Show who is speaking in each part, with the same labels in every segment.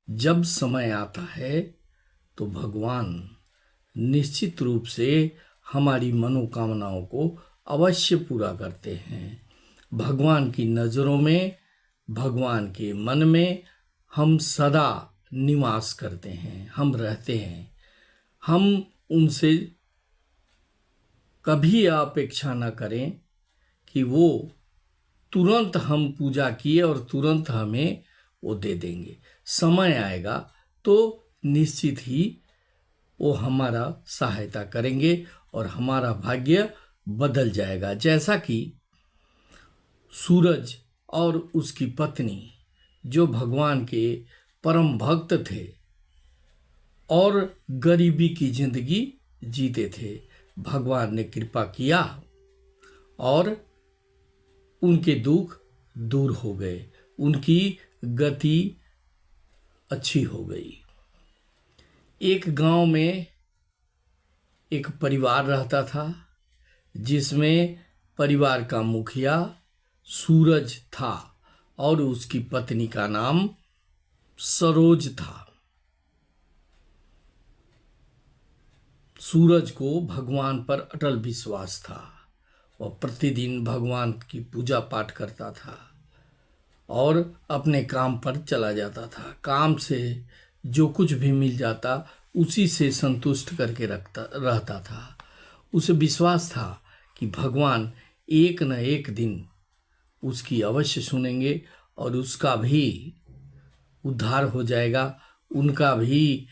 Speaker 1: जब समय आता है तो भगवान निश्चित रूप से हमारी मनोकामनाओं को अवश्य पूरा करते हैं। भगवान की नज़रों में, भगवान के मन में हम सदा निवास करते हैं, हम रहते हैं। हम उनसे कभी अपेक्षा न करें कि वो तुरंत हम पूजा किए और तुरंत हमें वो दे देंगे। समय आएगा तो निश्चित ही वो हमारा सहायता करेंगे और हमारा भाग्य बदल जाएगा। जैसा कि सूरज और उसकी पत्नी जो भगवान के परम भक्त थे और गरीबी की जिंदगी जीते थे, भगवान ने कृपा किया और उनके दुख दूर हो गए, उनकी गति अच्छी हो गई। एक गांव में एक परिवार रहता था जिसमें परिवार का मुखिया सूरज था और उसकी पत्नी का नाम सरोज था। सूरज को भगवान पर अटल विश्वास था। वह प्रतिदिन भगवान की पूजा पाठ करता था और अपने काम पर चला जाता था। काम से जो कुछ भी मिल जाता उसी से संतुष्ट करके रहता था। उसे विश्वास था कि भगवान एक न एक दिन उसकी अवश्य सुनेंगे और उसका भी उद्धार हो जाएगा, उनका भी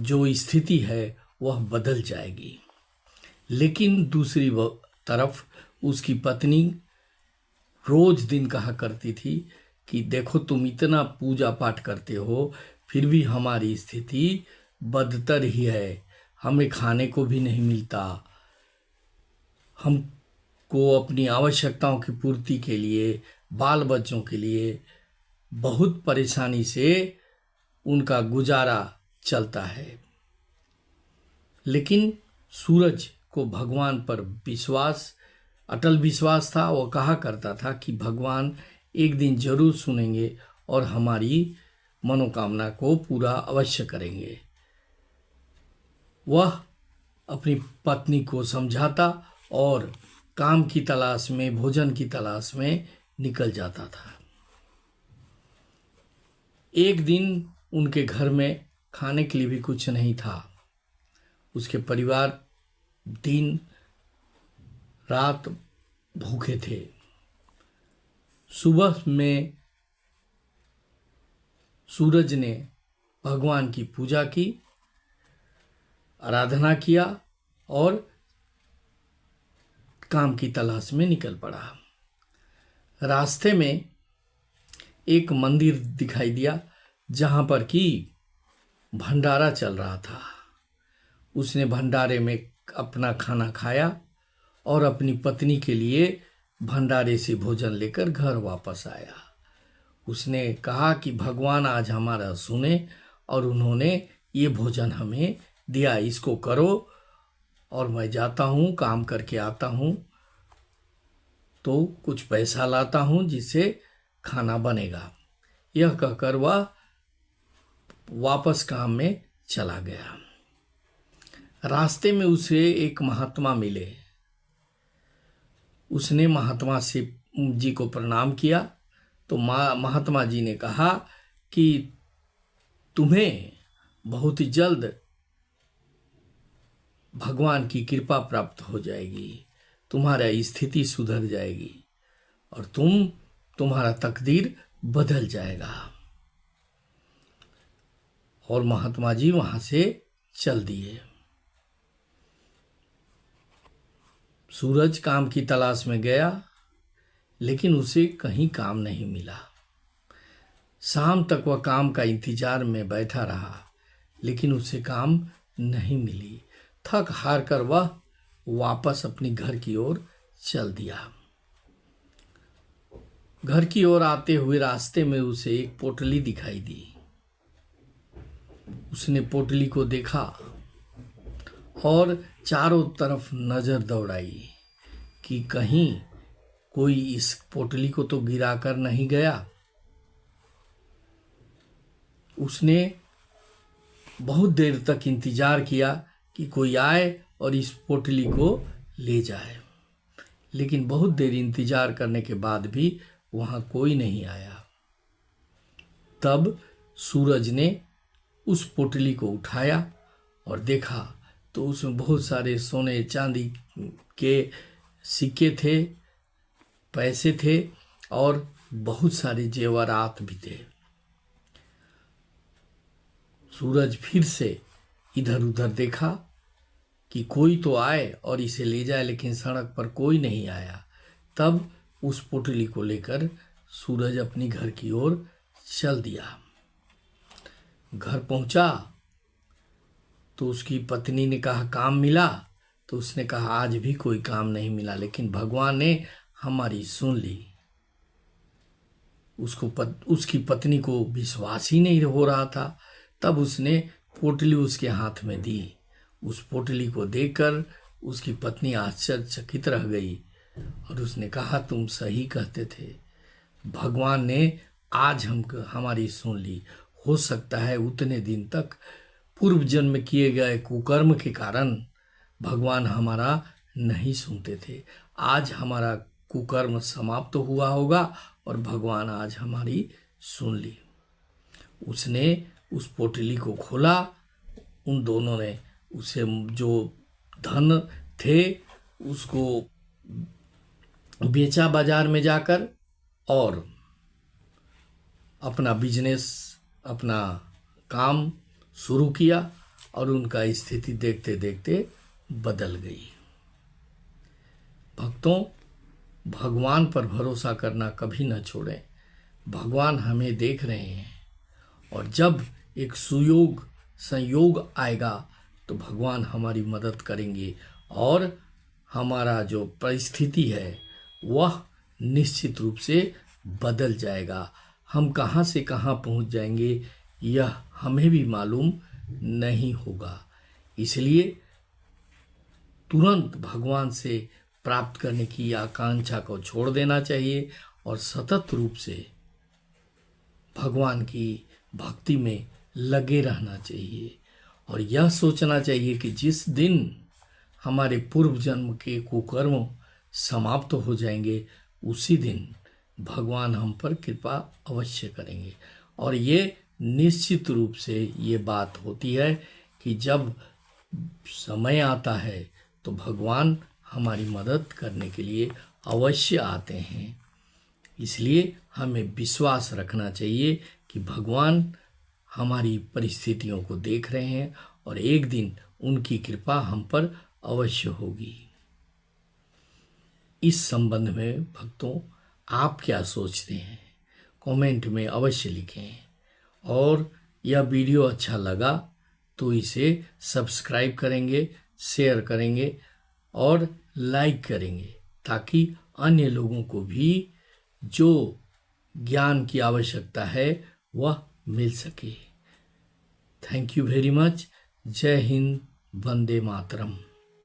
Speaker 1: जो स्थिति है वह बदल जाएगी। लेकिन दूसरी तरफ उसकी पत्नी रोज दिन कहा करती थी कि देखो, तुम इतना पूजा पाठ करते हो फिर भी हमारी स्थिति बदतर ही है, हमें खाने को भी नहीं मिलता, हमको अपनी आवश्यकताओं की पूर्ति के लिए, बाल बच्चों के लिए बहुत परेशानी से उनका गुजारा चलता है। लेकिन सूरज को भगवान पर विश्वास, अटल विश्वास था। वो कहा करता था कि भगवान एक दिन जरूर सुनेंगे और हमारी मनोकामना को पूरा अवश्य करेंगे। वह अपनी पत्नी को समझाता और काम की तलाश में, भोजन की तलाश में निकल जाता था। एक दिन उनके घर में खाने के लिए भी कुछ नहीं था। उसके परिवार दिन रात भूखे थे। सुबह में सूरज ने भगवान की पूजा की, आराधना किया और काम की तलाश में निकल पड़ा। रास्ते में एक मंदिर दिखाई दिया जहां पर कि भंडारा चल रहा था। उसने भंडारे में अपना खाना खाया और अपनी पत्नी के लिए भंडारे से भोजन लेकर घर वापस आया। उसने कहा कि भगवान आज हमारा सुने और उन्होंने ये भोजन हमें दिया, इसको करो और मैं जाता हूँ, काम करके आता हूँ तो कुछ पैसा लाता हूँ जिससे खाना बनेगा। यह कहकर वह वापस काम में चला गया। रास्ते में उसे एक महात्मा मिले। उसने महात्मा जी को प्रणाम किया तो महात्मा जी ने कहा कि तुम्हें बहुत ही जल्द भगवान की कृपा प्राप्त हो जाएगी, तुम्हारा स्थिति सुधर जाएगी और तुम्हारा तकदीर बदल जाएगा। और महात्मा जी वहां से चल दिए। सूरज काम की तलाश में गया लेकिन उसे कहीं काम नहीं मिला। शाम तक वह काम का इंतजार में बैठा रहा लेकिन उसे काम नहीं मिली। थक हार कर वह वापस अपनी घर की ओर चल दिया। घर की ओर आते हुए रास्ते में उसे एक पोटली दिखाई दी। उसने पोटली को देखा और चारों तरफ नजर दौड़ाई कि कहीं कोई इस पोटली को तो गिरा कर नहीं गया। उसने बहुत देर तक इंतजार किया कि कोई आए और इस पोटली को ले जाए, लेकिन बहुत देर इंतजार करने के बाद भी वहाँ कोई नहीं आया। तब सूरज ने उस पोटली को उठाया और देखा तो उसमें बहुत सारे सोने चांदी के सिक्के थे, पैसे थे और बहुत सारे जेवरात भी थे। सूरज फिर से इधर उधर देखा कि कोई तो आए और इसे ले जाए, लेकिन सड़क पर कोई नहीं आया। तब उस पोटली को लेकर सूरज अपनी घर की ओर चल दिया। घर पहुंचा तो उसकी पत्नी ने कहा काम मिला, तो उसने कहा आज भी कोई काम नहीं मिला, लेकिन भगवान ने हमारी सुन ली। उसकी पत्नी को विश्वास ही नहीं हो रहा था। तब उसने पोटली उसके हाथ में दी। उस पोटली को देखकर उसकी पत्नी आश्चर्यचकित रह गई और उसने कहा तुम सही कहते थे, भगवान ने आज हमारी सुन ली। हो सकता है उतने दिन तक पूर्व जन्म किए गए कुकर्म के कारण भगवान हमारा नहीं सुनते थे। आज हमारा कुकर्म समाप्त हुआ होगा और भगवान आज हमारी सुन ली। उसने उस पोटली को खोला। उन दोनों ने उसे जो धन थे उसको बेचा बाजार में जाकर और अपना बिजनेस, अपना काम शुरू किया और उनका स्थिति देखते देखते बदल गई। भक्तों, भगवान पर भरोसा करना कभी न छोड़ें। भगवान हमें देख रहे हैं और जब एक संयोग आएगा तो भगवान हमारी मदद करेंगे और हमारा जो परिस्थिति है वह निश्चित रूप से बदल जाएगा। हम कहाँ से कहाँ पहुँच जाएंगे यह हमें भी मालूम नहीं होगा। इसलिए तुरंत भगवान से प्राप्त करने की आकांक्षा को छोड़ देना चाहिए और सतत रूप से भगवान की भक्ति में लगे रहना चाहिए और यह सोचना चाहिए कि जिस दिन हमारे पूर्व जन्म के कुकर्म समाप्त हो जाएंगे उसी दिन भगवान हम पर कृपा अवश्य करेंगे। और ये निश्चित रूप से ये बात होती है कि जब समय आता है तो भगवान हमारी मदद करने के लिए अवश्य आते हैं। इसलिए हमें विश्वास रखना चाहिए कि भगवान हमारी परिस्थितियों को देख रहे हैं और एक दिन उनकी कृपा हम पर अवश्य होगी। इस संबंध में भक्तों आप क्या सोचते हैं कमेंट में अवश्य लिखें और यह वीडियो अच्छा लगा तो इसे सब्सक्राइब करेंगे, शेयर करेंगे और लाइक करेंगे ताकि अन्य लोगों को भी जो ज्ञान की आवश्यकता है वह मिल सके। Thank you very much. जय हिंद, वंदे मातरम।